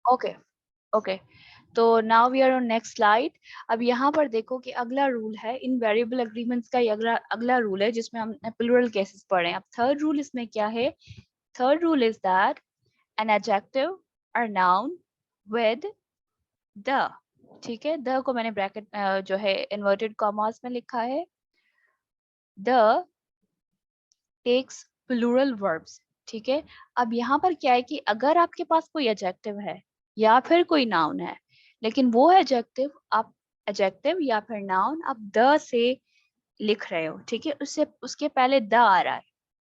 Okay okay, तो now we are on next slide. अब यहाँ पर देखो कि अगला रूल है इन वेरिएबल एग्रीमेंट्स का, अगला अगला रूल है जिसमें हम प्लूरल केसेस पढ़े हैं। अब थर्ड रूल इसमें क्या है? Third rule is that an adjective और नाउन विद द, ठीक है, द को मैंने ब्रैकेट जो है इन्वर्टेड कॉमास में लिखा है, द टेक्स प्लूरल वर्ब्स, ठीक है। अब यहाँ पर क्या है कि अगर आपके पास कोई एडजेक्टिव है या फिर कोई नाउन है, लेकिन वो एडजेक्टिव आप, एडजेक्टिव या फिर नाउन आप द से लिख रहे हो, ठीक है, उससे उसके पहले द आ रहा है,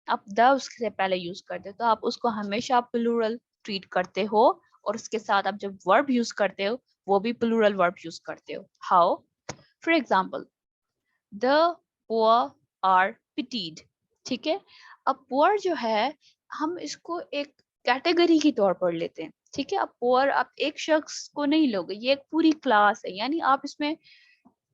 आप द उससे पहले यूज करते हो, तो आप उसको हमेशा प्लूरल ट्रीट करते हो, और उसके साथ आप जब वर्ब यूज करते हो वो भी प्लूरल वर्ब यूज करते हो। How? For example, the poor are pitied, ठीक है। अब पुअर जो है, हम इसको एक कैटेगरी के तौर पर लेते हैं, ठीक है। अब पुअर आप एक शख्स को नहीं लोगे, ये एक पूरी क्लास है, यानी आप इसमें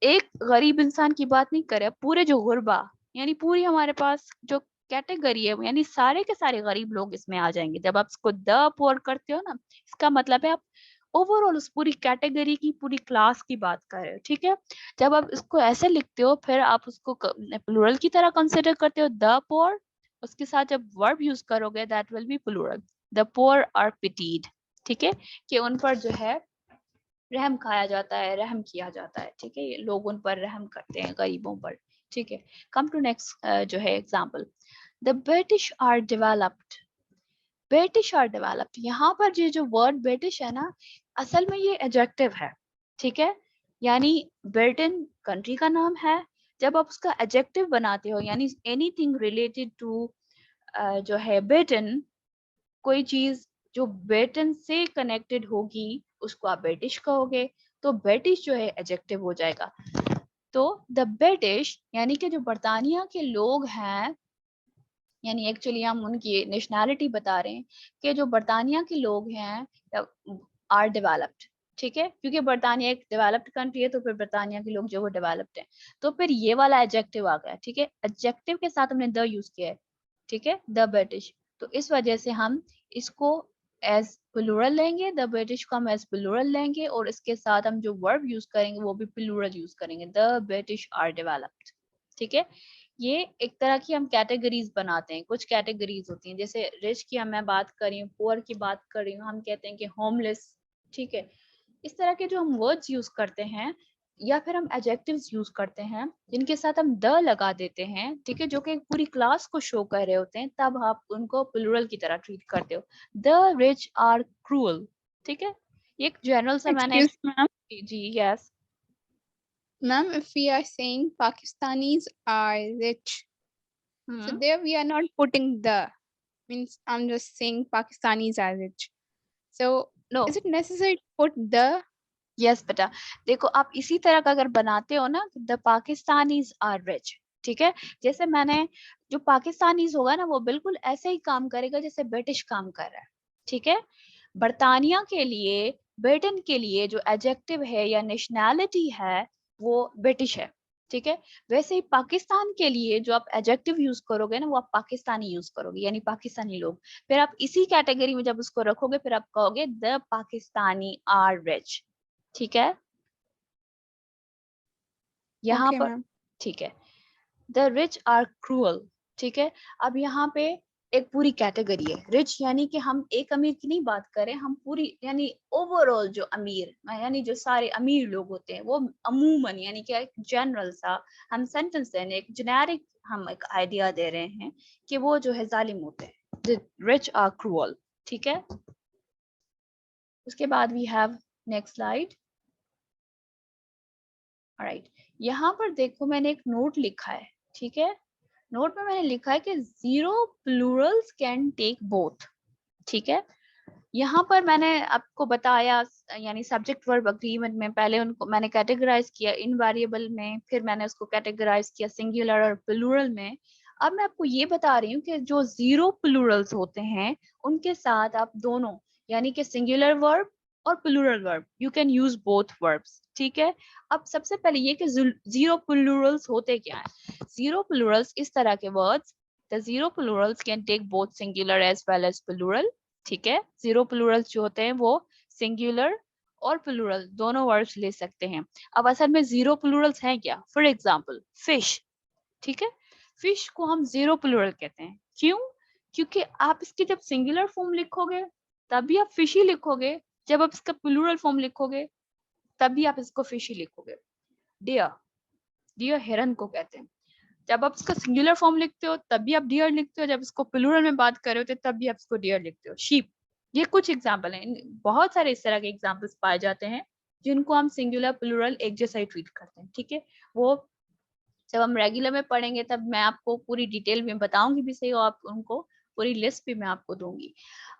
एक गरीब इंसान की बात नहीं कर रहे, पूरे जो गुरबा, यानी पूरी हमारे पास जो कैटेगरी है, यानी सारे के सारे गरीब लोग इसमें आ जाएंगे। जब आप इसको द पुअर करते हो ना, इसका मतलब है आप ओवरऑल उस पूरी कैटेगरी की, पूरी क्लास की बात कर रहे हो, ठीक है। जब आप इसको ऐसे लिखते हो, फिर आप उसको प्लूरल की तरह कंसिडर करते हो, द पुअर, उसके साथ जब वर्ब यूज करोगे that will be plural, the poor are pitied, ठीक है, कि उन पर जो है रहम खाया जाता है, रहम किया जाता है, ठीक है, ये लोग उन पर रहम करते हैं, गरीबों पर, ठीक है। कम टू नेक्स्ट जो है example, the British are developed, British are developed, यहाँ पर जो वर्ड ब्रिटिश है ना, असल में ये एडजेक्टिव है, ठीक है, यानी ब्रिटेन कंट्री का नाम है, जब आप उसका एडजेक्टिव बनाते हो, यानी एनीथिंग रिलेटेड टू जो है ब्रिटेन, कोई चीज जो ब्रिटेन से कनेक्टेड होगी उसको आप ब्रिटिश कहोगे, तो ब्रिटिश जो है एडजेक्टिव हो जाएगा। तो द ब्रिटिश यानी कि जो बर्तानिया के लोग हैं, यानी एक्चुअली हम उनकी नेशनैलिटी बता रहे हैं कि जो बर्तानिया के लोग हैं आर डेवलप्ड, ठीक है, क्योंकि बर्तानिया एक डेवलप्ड कंट्री है, तो फिर बर्तानिया के लोग जो वो डेवलप्ड हैं, तो फिर ये वाला एडजेक्टिव आ गया, ठीक है, एडजेक्टिव के साथ हमने द यूज किया है, ठीक है, द ब्रिटिश, तो इस वजह से हम इसको एज प्लूरल लेंगे, द ब्रिटिश को हम एज प्लूरल लेंगे, और इसके साथ हम जो वर्ब यूज करेंगे वो भी प्लूरल यूज करेंगे, द ब्रिटिश आर डेवलप्ड, ठीक है। ये एक तरह की हम कैटेगरीज बनाते हैं, कुछ कैटेगरीज होती हैं, जैसे रिच की हम मैं बात कर रही हूँ, पुअर की बात कर रही हूँ, हम कहते हैं कि होमलेस, ठीक है। इस तरह के जो हम वर्ड्स यूज करते हैं या फिर हम एडजेक्टिव्स यूज करते हैं जिनके साथ हम द लगा देते हैं, ठीक है, जो कि पूरी क्लास को शो कर रहे होते हैं, तब आप उनको प्लूरल की तरह ट्रीट करते हो, द रिच आर क्रूअल, ठीक है। एक जनरल सा मैंने, Excuse me, ma'am. जी yes, Ma'am, if we are saying Pakistanis are rich, so there we are not putting the, means I'm just saying Pakistanis are rich. So no, is it necessary to put the? Yes बेटा, देखो आप इसी तरह का अगर बनाते हो ना, द पाकिस्तानीज आर रिच, ठीक है, जैसे मैंने, जो पाकिस्तानीज होगा ना वो बिल्कुल ऐसे ही काम करेगा जैसे ब्रिटिश काम कर रहा है, ठीक है। बर्तानिया के लिए, ब्रिटेन के लिए जो एडजेक्टिव है या नेशनैलिटी है वो ब्रिटिश है, ठीक है। वैसे ही पाकिस्तान के लिए जो आप एडजेक्टिव यूज करोगे ना, वो आप पाकिस्तानी यूज करोगे, यानी पाकिस्तानी लोग, फिर आप इसी कैटेगरी में जब उसको रखोगे फिर आप कहोगे द पाकिस्तानी आर रिच, ठीक है, यहाँ Okay, पर, ma'am. ठीक है, द रिच आर क्रूअल, ठीक है। अब यहाँ पे एक पूरी कैटेगरी है, रिच यानी कि हम एक अमीर की नहीं बात करें, हम पूरी यानी ओवरऑल जो अमीर, यानी जो सारे अमीर लोग होते हैं वो अमूमन, यानी कि एक जनरल सा हम सेंटेंस देने, एक जेनेरिक हम एक आइडिया दे रहे हैं कि वो जो है जालिम होते हैं, द रिच आर क्रूअल, ठीक है। उसके बाद we have next slide, right, यहाँ पर देखो मैंने एक नोट लिखा है, ठीक है, नोट में मैंने लिखा है कि zero plurals can take both, ठीक है। यहाँ पर मैंने आपको बताया, यानी सब्जेक्ट वर्ब अग्रीमेंट में पहले उनको मैंने कैटेगराइज किया इन वेरिएबल में, फिर मैंने उसको कैटेगराइज किया सिंगुलर और प्लूरल में। अब मैं आपको ये बता रही हूँ कि जो जीरो प्लूरल्स होते हैं उनके साथ आप दोनों, यानी कि सिंगुलर वर्ब और plural verb, you can use both verbs, ठीक है। अब सबसे पहले ये कि जीरो प्लूरल्स होते क्या है, जीरो प्लूरल्स इस तरह के words, the zero plurals can take both singular as well as plural, ठीक है। जीरो प्लूरल्स जो होते हैं वो सिंगुलर और प्लूरल दोनों वर्ड्स ले सकते हैं। अब असल में 0 प्लूरल्स हैं क्या? फॉर एग्जाम्पल फिश, ठीक है, फिश को हम 0 प्लूरल कहते हैं। क्यों? क्योंकि आप इसकी जब सिंगुलर फॉर्म लिखोगे तभी आप फिश ही लिखोगे, जब आप इसका प्लूरल फॉर्म लिखोगे तभी आप इसको फिश ही लिखोगे। डियर, डियर हिरन को कहते हैं। जब आप इसका सिंगुलर फॉर्म लिखते हो तभी आप डियर लिखते हो, जब इसको प्लूरल में बात कर रहे होते तभी आप इसको डियर लिखते हो। शीप, ये कुछ एग्जाम्पल हैं, बहुत सारे इस तरह के एग्जाम्पल्स पाए जाते हैं जिनको हम सिंगुलर प्लूरल एक जैसा ही ट्रीट करते हैं, ठीक है। वो जब हम रेगुलर में पढ़ेंगे तब मैं आपको पूरी डिटेल में बताऊंगी भी सही, और आप उनको पूरी लिस्ट भी मैं आपको दूंगी।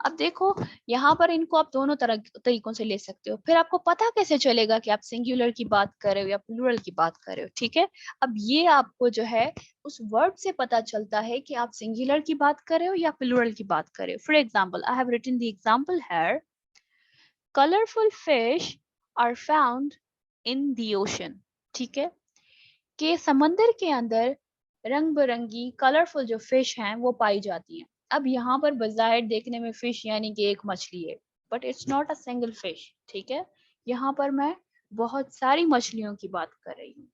अब देखो यहाँ पर इनको आप दोनों तरह तरीकों से ले सकते हो। फिर आपको पता कैसे चलेगा कि आप सिंगुलर की बात कर रहे हो या प्लूरल की बात कर रहे हो, ठीक है। अब ये आपको जो है उस वर्ड से पता चलता है कि आप सिंगुलर की बात कर रहे हो या प्लूरल की बात कर रहे हो। For example, I have written the example here, colourful fish are found in the ocean, ठीक है, कि समंदर के अंदर रंग बिरंगी कलरफुल जो फिश हैं वो पाई जाती हैं। अब यहाँ पर बज़ाहिर देखने में फिश यानी कि एक मछली है, but it's not a single fish, ठीक है। यहाँ पर मैं बहुत सारी मछलियों की बात कर रही हूँ,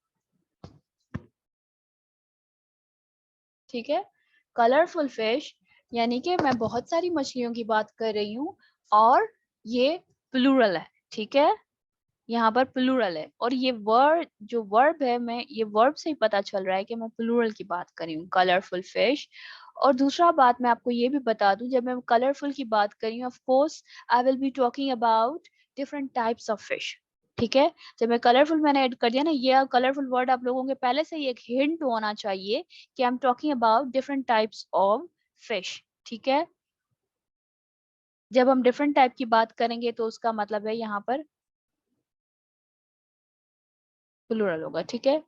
ठीक है। कलरफुल फिश यानी कि मैं बहुत सारी मछलियों की बात कर रही हूँ, और ये प्लूरल है, ठीक है। यहाँ पर प्लूरल है, और ये वर्ड जो वर्ब है, मैं ये वर्ब से ही पता चल रहा है कि मैं प्लूरल की बात कर रही हूँ, कलरफुल फिश। और दूसरा बात मैं आपको ये भी बता दूं, जब मैं कलरफुल की बात कर रही हूँ, of course I will be talking about different types of fish, ठीक है। जब मैं कलरफुल मैंने ऐड कर दिया ना, ये कलरफुल वर्ड आप लोगों के पहले से ही एक हिंट होना चाहिए कि I am talking about different types of fish, ठीक है। जब हम डिफरेंट टाइप की बात करेंगे तो उसका मतलब है यहाँ पर प्लूरल होगा, ठीक है।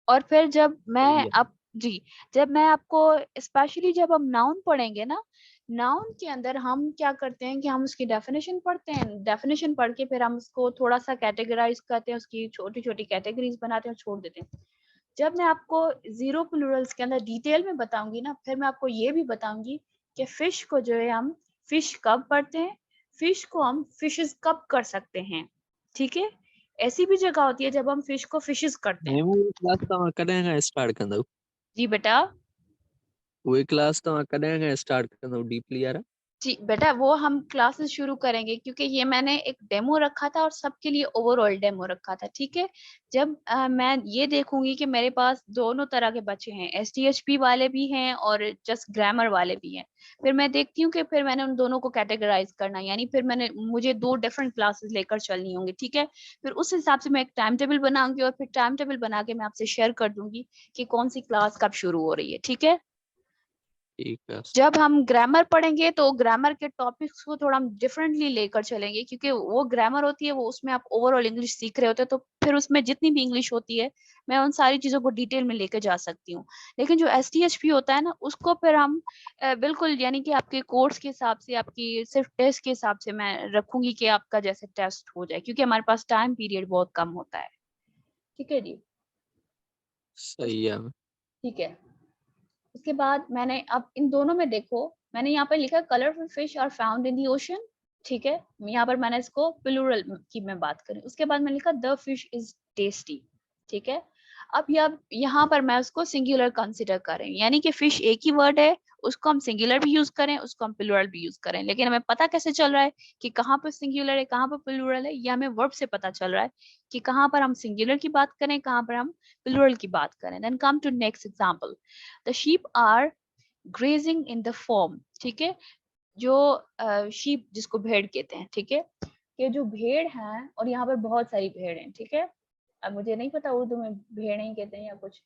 और फिर जब सही मैं है। अब जी, जब मैं आपको स्पेशली जब हम नाउन पढ़ेंगे ना, नाउन के अंदर हम क्या करते हैं कि हम उसकी डेफिनेशन पढ़ते हैं, डेफिनेशन पढ़ के फिर हम उसको थोड़ा सा कैटेगराइज करते हैं, उसकी छोटी छोटी कैटेगरीज बनाते हैं और छोड़ देते हैं। जब मैं आपको 0 प्लूरल्स के अंदर डिटेल में बताऊंगी ना, फिर मैं आपको ये भी बताऊंगी कि फिश को जो है हम फिश कब पढ़ते हैं, फिश को हम फिशेस कब कर सकते हैं, ठीक है। ऐसी भी जगह होती है जब हम फिश को फिशेस करते हैं। वो क्लास तव्हां कॾहिं स्टार्ट कंदव? जी बेटा। उहे क्लास तव्हां कॾहिं स्टार्ट कंदव डीपली वारा? जी बेटा, वो हम क्लासेस शुरू करेंगे, क्योंकि ये मैंने एक डेमो रखा था और सबके लिए ओवरऑल डेमो रखा था, ठीक है। जब मैं ये देखूंगी कि मेरे पास दोनों तरह के बच्चे हैं, एसटीएचपी वाले भी हैं और जस्ट ग्रामर वाले भी हैं, फिर मैं देखती हूँ कि फिर मैंने उन दोनों को कैटेगराइज करना, यानी फिर मुझे 2 डिफरेंट क्लासेस लेकर चलनी होंगी, ठीक है। फिर उस हिसाब से मैं एक टाइम टेबल बनाऊंगी और फिर टाइम टेबल बना के मैं आपसे शेयर कर दूंगी कि कौन सी क्लास कब शुरू हो रही है, ठीक है। ठीक है। जब हम ग्रामर पढ़ेंगे तो ग्रामर के टॉपिक्स को थोड़ा हम डिफरेंटली लेकर चलेंगे, क्योंकि वो ग्रामर होती है, वो उसमें आप ओवरऑल इंग्लिश सीख रहे होते हैं, तो फिर उसमें जितनी भी इंग्लिश होती है मैं उन सारी चीजों को डिटेल में लेकर जा सकती हूँ। लेकिन जो एसटीएचपी होता है ना, उसको फिर हम बिल्कुल यानी कि आपके कोर्स के हिसाब से, आपकी सिर्फ टेस्ट के हिसाब से मैं रखूंगी कि आपका जैसे टेस्ट हो जाए, क्योंकि हमारे पास टाइम पीरियड बहुत कम होता है, ठीक है जी। सही है। ठीक है। उसके बाद मैंने अब इन दोनों में देखो, मैंने यहाँ पर लिखा colourful fish are found in the ocean, ठीक है। यहाँ पर मैंने इसको प्लूरल की मैं बात करी, उसके बाद मैंने लिखा द फिश इज टेस्टी, ठीक है। अब यहाँ पर मैं उसको सिंगुलर कंसिडर कर रही हूँ, यानी कि फिश एक ही वर्ड है, उसको हम सिंगुलर भी यूज करें, उसको हम प्लूरल भी यूज करें, लेकिन हमें पता कैसे चल रहा है कि कहाँ पर सिंगुलर है कहाँ पर प्लूरल है, या हमें वर्ब से पता चल रहा है कि कहाँ पर हम सिंगुलर की बात करें, कहाँ पर हम प्लूरल की बात करें। Then come to next example, the sheep are grazing in the farm, ठीक है। जो शीप जिसको भेड़ कहते हैं, ठीक है, ये जो भेड़ हैं, और यहाँ पर बहुत सारी भेड़ हैं, ठीक है। अब मुझे नहीं पता उर्दू में भेड़ ही कहते हैं या कुछ,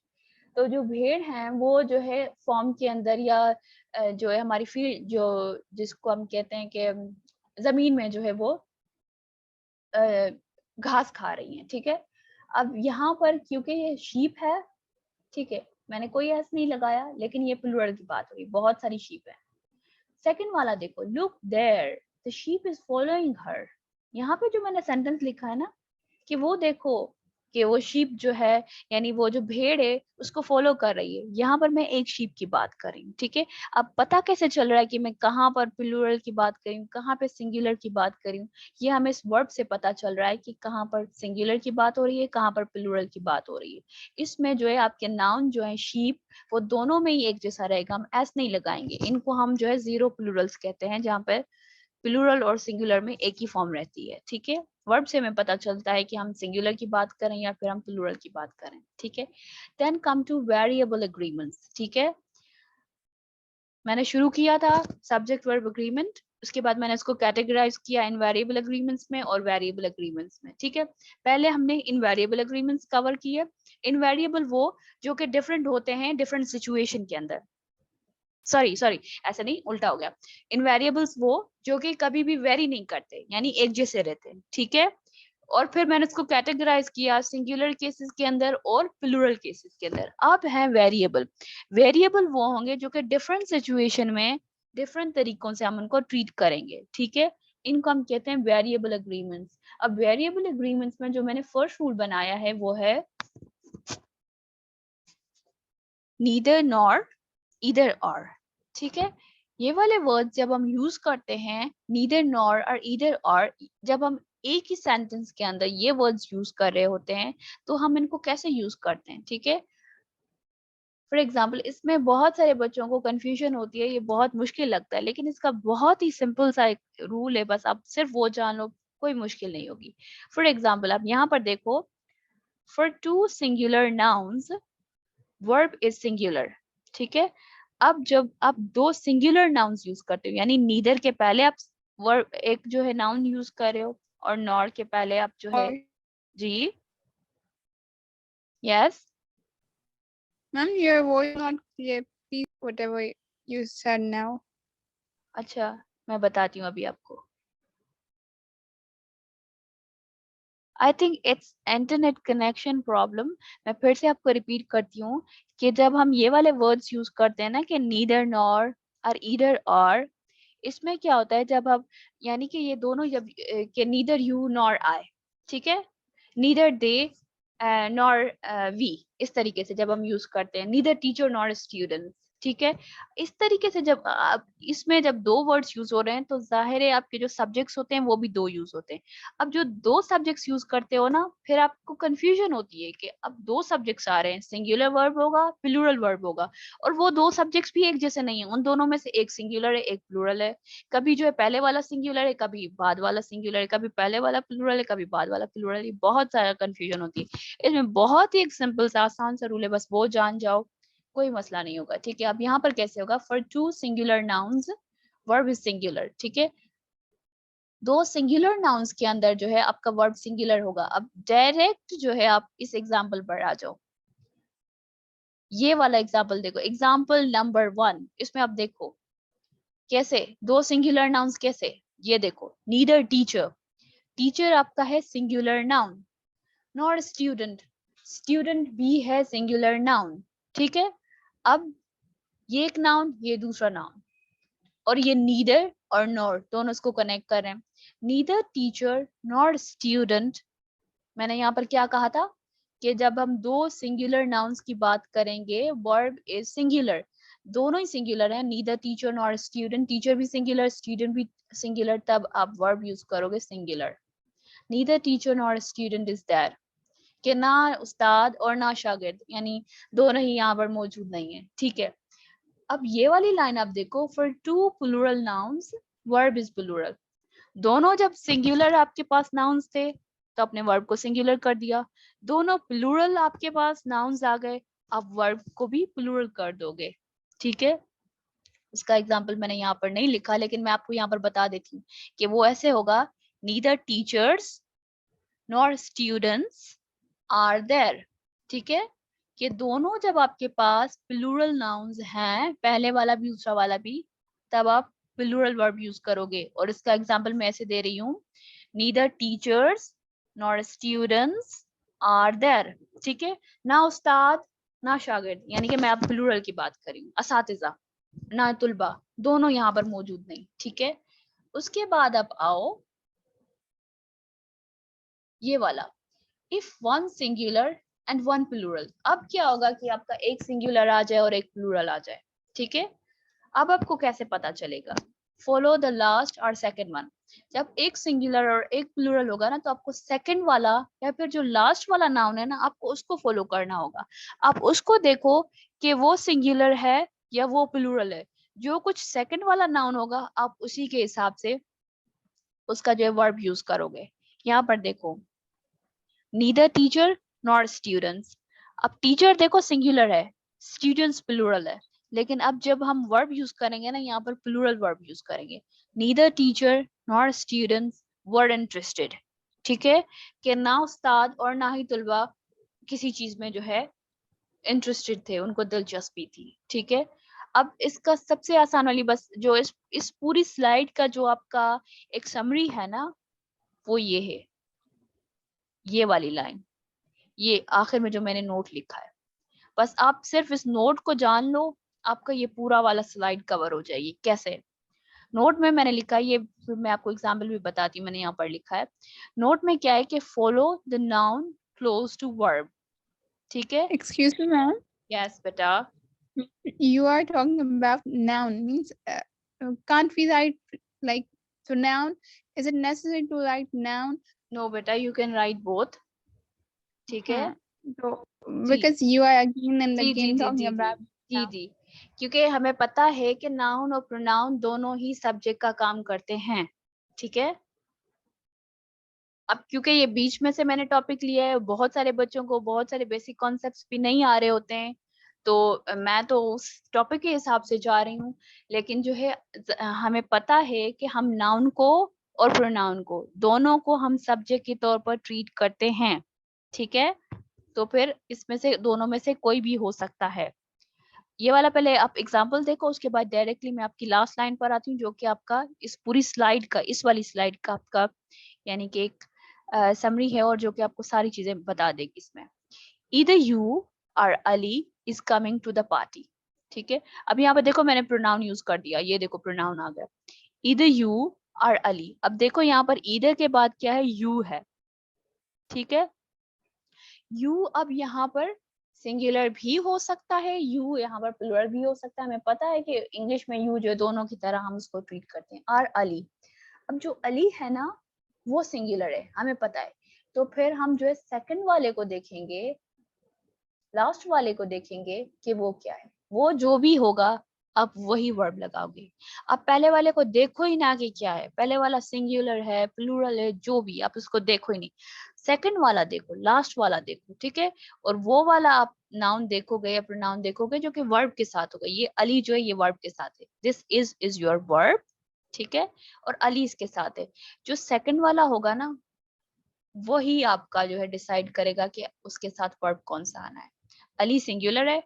तो जो भेड़ हैं वो जो है फॉर्म के अंदर, या जो है हमारी फील्ड जो जिसको हम कहते हैं कि जमीन में जो है वो घास खा रही हैं, ठीक है। अब यहाँ पर क्योंकि ये शीप है, ठीक है, मैंने कोई एस नहीं लगाया, लेकिन ये प्लूरल की बात हुई, बहुत सारी शीप है। सेकंड वाला देखो, look there the sheep is following her, यहाँ पे जो मैंने सेंटेंस लिखा है ना कि वो देखो कि वो शीप जो है यानी वो जो भेड़ है उसको फॉलो कर रही है। यहाँ पर मैं एक शीप की बात कर रही हूँ, ठीक है। अब पता कैसे चल रहा है कि मैं कहाँ पर प्लूरल की बात कर रही हूँ, कहाँ पे सिंगुलर की बात कर रही हूँ? ये हमें इस वर्ब से पता चल रहा है कि कहाँ पर सिंगुलर की बात हो रही है, कहाँ पर प्लूरल की बात हो रही है। इसमें जो है आपके नाउन जो है शीप, वो दोनों में ही एक जैसा रहेगा, हम एस नहीं लगाएंगे। इनको हम जो है जीरो प्लूरल्स कहते हैं, जहाँ पर प्लूरल और सिंगुलर में एक ही फॉर्म रहती है, ठीक है। वर्ब से हमें पता चलता है कि हम सिंगुलर की बात करें या फिर हम प्लूरल की बात करें, ठीक है। Then come to variable agreements, ठीक है। मैंने शुरू किया था सब्जेक्ट वर्ब एग्रीमेंट, उसके बाद मैंने इसको कैटेगराइज किया इनवेरिएबल एग्रीमेंट्स में और वेरिएबल एग्रीमेंट्स में, ठीक है। पहले हमने इनवेरिएबल एग्रीमेंट्स कवर किए। इनवेरिएबल वो जो कि डिफरेंट होते हैं डिफरेंट सिचुएशन के अंदर, सॉरी सॉरी ऐसा नहीं, उल्टा हो गया। इनवेरिएबल्स वो जो कि कभी भी वेरी नहीं करते, यानी एक जैसे रहते हैं, ठीक है। और फिर मैंने इसको कैटेगराइज किया सिंगुलर केसेस के अंदर और प्लूरल केसेस के अंदर। अब है वेरिएबल। वेरिएबल वो होंगे जो कि डिफरेंट सिचुएशन में डिफरेंट तरीकों से हम उनको ट्रीट करेंगे, ठीक है। इनको हम कहते हैं वेरिएबल एग्रीमेंट्स। अब वेरिएबल एग्रीमेंट्स में जो मैंने फर्स्ट रूल बनाया है वो है नीदर नॉर ईदर और, ठीक है। ये वाले वर्ड जब हम यूज करते हैं नीदर नॉर और ईदर और, जब हम एक ही सेंटेंस के अंदर ये वर्ड्स यूज कर रहे होते हैं तो हम इनको कैसे यूज करते हैं, ठीक है। फॉर एग्जाम्पल इसमें बहुत सारे बच्चों को कंफ्यूजन होती है, ये बहुत मुश्किल लगता है, लेकिन इसका बहुत ही सिंपल सा एक रूल है, बस आप सिर्फ वो जान लो, कोई मुश्किल नहीं होगी। फॉर एग्जाम्पल आप यहाँ पर देखो, for two singular nouns verb is singular, ठीक है। अब जब आप दो सिंगुलर नाउन्स यूज करते हो, यानी नीदर के पहले आप वर्ब एक जो है नाउन यूज कर रहे हो और नॉर के पहले आप जो है, Or, जी yes, ma'am, your voice not clear. Please, whatever you said now. अच्छा मैं बताती हूँ अभी आपको। I think it's internet connection problem. मैं फिर से आपको रिपीट करती हूँ कि जब हम ये वाले वर्ड्स यूज करते हैं ना कि नीदर नॉर और ईदर और, इसमें क्या होता है जब हम, यानी कि ये दोनों जब कि नीदर यू नॉर आई, ठीक है, नीदर दे नॉर वी, इस तरीके से जब हम यूज करते हैं नीदर टीचर नॉर स्टूडेंट, ठीक है। इस तरीके से जब आप इसमें जब दो वर्ड्स यूज हो रहे हैं तो जाहिर है आपके जो सब्जेक्ट्स होते हैं वो भी दो यूज होते हैं। अब जो दो सब्जेक्ट्स यूज करते हो ना, फिर आपको कंफ्यूजन होती है कि अब दो सब्जेक्ट्स आ रहे हैं, सिंगुलर वर्ब होगा प्लूरल वर्ब होगा, और वो दो सब्जेक्ट्स भी एक जैसे नहीं है, उन दोनों में से एक सिंगुलर है एक प्लूरल है। कभी जो है पहले वाला सिंगुलर है, कभी बाद वाला सिंगुलर है, कभी पहले वाला प्लूरल है, कभी बाद वाला प्लूरल है, बहुत सारा कंफ्यूजन होती है। इसमें बहुत ही एक सिंपल सा आसान सा रूल है, बस वो जान जाओ, कोई मसला नहीं होगा, ठीक है। अब यहाँ पर कैसे होगा, for two singular nouns verb is singular, ठीक है। दो सिंगुलर नाउन्स के अंदर जो है आपका वर्ब सिंगुलर होगा। अब डायरेक्ट जो है आप इस एग्जाम्पल पर आ जाओ, ये वाला एग्जाम्पल देखो, एग्जाम्पल नंबर 1, इसमें आप देखो कैसे दो सिंगुलर नाउन्स कैसे, ये देखो, नीदर टीचर, टीचर आपका है singular noun, nor student, student भी है सिंगुलर नाउन, ठीक है। अब ये एक नाउन ये दूसरा नाउन, और ये नीदर और नॉर दोनों इसको कनेक्ट कर रहे हैं। नीदर टीचर नॉर स्टूडेंट, मैंने यहाँ पर क्या कहा था कि जब हम दो सिंगुलर नाउन्स की बात करेंगे वर्ब इज सिंगुलर, दोनों ही सिंगुलर है, neither teacher nor student, teacher भी सिंगुलर स्टूडेंट भी सिंगुलर, तब आप वर्ब यूज करोगे singular. Neither teacher nor student is there, कि ना उस्ताद और ना शागिर्द, यानी दोनों ही यहाँ पर मौजूद नहीं है, ठीक है। अब ये वाली लाइन आप देखो, for two plural nouns verb is plural, दोनों जब सिंगुलर आपके पास नाउन्स थे तो अपने वर्ब को सिंगुलर कर दिया, दोनों प्लूरल आपके पास नाउन्स आ गए, आप वर्ब को भी प्लूरल कर दोगे, ठीक है। इसका एग्जांपल मैंने यहाँ पर नहीं लिखा, लेकिन मैं आपको यहाँ पर बता देती हूँ कि वो ऐसे होगा, neither teachers nor students are there, ठीक है। कि दोनों जब आपके पास प्लूरल नाउन्स हैं, पहले वाला भी दूसरा वाला भी, तब आप प्लूरल वर्ब यूज करोगे। और इसका एग्जांपल मैं ऐसे दे रही हूँ, neither teachers nor students are there, ठीक है। ना उस्ताद ना शागिर्द, यानी कि मैं अब प्लूरल की बात कर रही हूँ, असातिज़ा ना तुलबा, दोनों यहाँ पर मौजूद नहीं, ठीक है। उसके बाद आप आओ ये वाला, if one singular and one plural. अब क्या होगा कि आपका एक सिंगुलर आ जाए और एक प्लूरल आ जाए, ठीक है। अब आपको कैसे पता चलेगा? फॉलो द लास्ट और सेकंड वन। जब एक सिंगुलर और एक प्लूरल होगा ना, तो आपको सेकंड वाला या फिर जो लास्ट वाला नाउन है ना, आपको उसको फॉलो करना होगा। आप उसको देखो कि वो सिंगुलर है या वो प्लूरल है। जो कुछ सेकंड वाला नाउन होगा, आप उसी के हिसाब से उसका जो है वर्ब यूज करोगे। यहाँ पर देखो, नीदर टीचर नॉर स्टूडेंट्स। अब टीचर देखो सिंगुलर है, स्टूडेंट्स प्लूरल है, लेकिन अब जब हम वर्ब यूज करेंगे ना, यहाँ पर प्लूरल वर्ब यूज करेंगे। Neither teacher nor students were interested, ठीक है, कि ना उस्ताद और ना ही तुलबा किसी चीज में जो है इंटरेस्टेड थे, उनको दिलचस्पी थी, ठीक है। अब इसका सबसे आसान वाली, बस जो इस पूरी स्लाइड का जो आपका एक समरी है ना, वो ये है, ये वाली लाइन, ये आखिर में जो मैंने नोट लिखा है। बस आप सिर्फ इस नोट को जान लो, आपका ये पूरा वाला स्लाइड कवर हो जाएगी। कैसे? नोट में मैंने लिखा है, ये फिर मैं आपको एग्जाम्पल भी बताती हूँ। मैंने यहाँ पर लिखा है, नोट में क्या है कि follow the noun close to verb, ठीक है। Excuse me, ma'am. यस बेटा। You are talking about noun, means can't we write like so noun? Is it necessary to write noun? No बेटा, यू कैन राइट बोथ, ठीक है। So ji because you are again and ji ji again ji talking ji ji about ji noun. जी, क्योंकि हमें पता है कि noun और pronoun दोनों ही सब्जेक्ट का काम करते हैं, ठीक है। अब क्योंकि ये बीच में से मैंने टॉपिक लिया है, बहुत सारे बच्चों को बहुत सारे बेसिक कॉन्सेप्ट्स भी नहीं आ रहे होते हैं, तो मैं तो उस टॉपिक के हिसाब से जा रही हूँ। लेकिन जो है हमें पता है कि हम नाउन को और प्रोनाउन को दोनों को हम सब्जेक्ट के तौर पर ट्रीट करते हैं, ठीक है। तो फिर इसमें से दोनों में से कोई भी हो सकता है। ये वाला पहले आप एग्जाम्पल देखो, उसके बाद डायरेक्टली मैं आपकी लास्ट लाइन पर आती हूँ, जो कि आपका इस पूरी स्लाइड का, इस वाली स्लाइड का आपका यानी कि एक समरी है, और जो कि आपको सारी चीजें बता देगी इसमें। Either you or Ali is coming to the party, ठीक है। अब यहाँ पे देखो मैंने प्रोनाउन यूज कर दिया, ये देखो प्रोनाउन आ गया, either you or Ali। अब देखो यहाँ पर either के बाद क्या है, you है, ठीक है। यू अब यहाँ पर सिंगुलर भी हो सकता है, यू यहाँ पर प्लूरल भी हो सकता है। हमें पता है कि इंग्लिश में यू जो है दोनों की तरह हम उसको ट्रीट करते हैं। और अली, अब जो अली है ना, वो सिंगुलर है, हमें पता है। तो फिर हम जो है सेकंड वाले को देखेंगे, लास्ट वाले को देखेंगे कि वो क्या है, वो जो भी होगा आप वही वर्ब लगाओगे। आप पहले वाले को देखो ही ना कि क्या है, पहले वाला सिंगुलर है प्लूरल है जो भी, आप उसको देखो ही नहीं। सेकंड वाला देखो, लास्ट वाला देखो, ठीक है। और वो वाला आप नाउन देखोगे या प्रोनाउन देखोगे जो कि वर्ब के साथ होगा। ये अली जो है ये वर्ब के साथ है, दिस इज योर वर्ब, ठीक है। और अली इसके साथ है। जो सेकंड वाला होगा ना, वही आपका जो है डिसाइड करेगा कि उसके साथ वर्ब कौन सा आना है। अली सिंगुलर है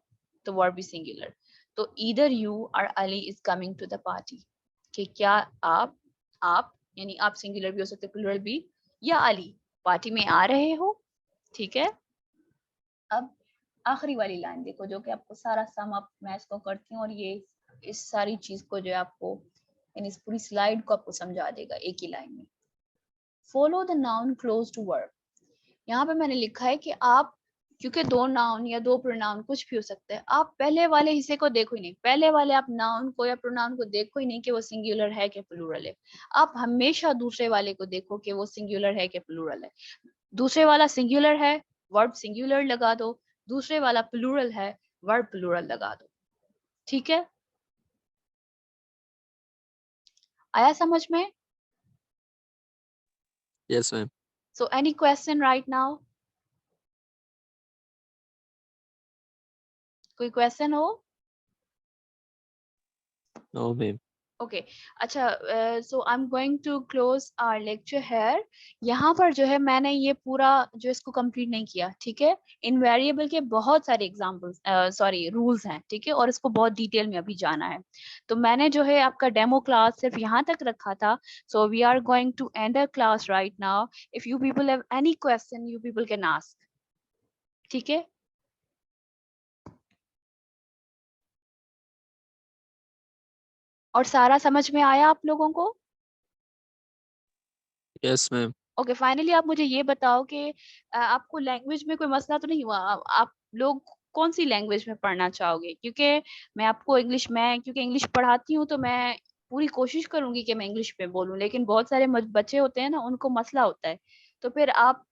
तो वर्ब भी सिंगुलर। तो either you or Ali is coming to the party, कि क्या आप यानी आप सिंगुलर भी हो सकते, प्लूरल भी, या अली पार्टी में आ रहे हो, ठीक है। अब आखिरी वाली लाइन देखो, जो कि आपको सारा सम अप मैं इसको करती हूँ, और ये इस सारी चीज को जो है आपको यानी इस पूरी स्लाइड को आपको समझा देगा एक ही लाइन में। Follow the noun close to verb. यहाँ पे मैंने लिखा है कि आप, क्योंकि दो नाउन या दो प्रोनाउन कुछ भी हो सकते हैं, आप पहले वाले हिस्से को देखो ही नहीं, पहले वाले आप नाउन को या प्रोनाउन को देखो ही नहीं कि वो सिंगुलर है कि प्लूरल है। आप हमेशा दूसरे वाले को देखो कि वो सिंगुलर है कि प्लूरल है। दूसरे वाला सिंगुलर है, वर्ब सिंगुलर लगा दो। दूसरे वाला प्लूरल है, वर्ब प्लूरल लगा दो, ठीक है। आया समझ में? Yes, ma'am. So any question right now? कोई क्वेश्चन हो? No, ma'am. ओके अच्छा, so I am going to close our lecture here. यहाँ पर जो है मैंने ये पूरा जो इसको कंप्लीट नहीं किया, ठीक है। इन वेरिएबल के बहुत सारे एग्जांपल्स सॉरी रूल्स हैं, ठीक है, और इसको बहुत डिटेल में अभी जाना है। तो मैंने जो है आपका डेमो क्लास सिर्फ यहाँ तक रखा था। So we are going to end a class right now. If you people have any question you people can ask, ठीक है। और सारा समझ में आया आप लोगों को? Yes, ma'am. ओके, फाइनली आप मुझे ये बताओ कि आपको लैंग्वेज में कोई मसला तो नहीं हुआ? आप लोग कौन सी लैंग्वेज में पढ़ना चाहोगे? क्योंकि मैं क्योंकि इंग्लिश पढ़ाती हूँ, तो मैं पूरी कोशिश करूंगी कि मैं इंग्लिश में बोलूँ, लेकिन बहुत सारे बच्चे होते हैं ना, उनको मसला होता है। तो फिर आप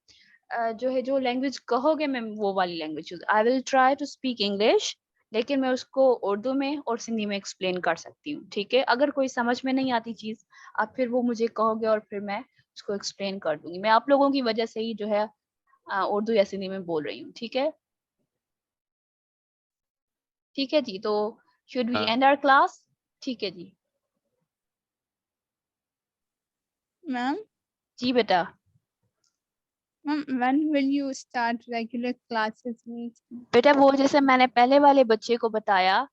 जो है, जो लैंग्वेज कहोगे, मैं वो वाली language choose. I will try to speak English, लेकिन मैं उसको उर्दू में और सिंधी में एक्सप्लेन कर सकती हूँ, ठीक है? अगर कोई समझ में नहीं आती चीज, आप फिर वो मुझे कहोगे और फिर मैं उसको एक्सप्लेन कर दूंगी। मैं आप लोगों की वजह से ही जो है उर्दू या सिंधी में बोल रही हूँ, ठीक है? ठीक है जी, तो शुड वी हाँ एंड आवर क्लास? ठीक है जी। Ma'am, जी बेटा। ma'am, when will you start regular classes? Means बेटा वो जैसे मैंने पहले वाले बच्चे को बताया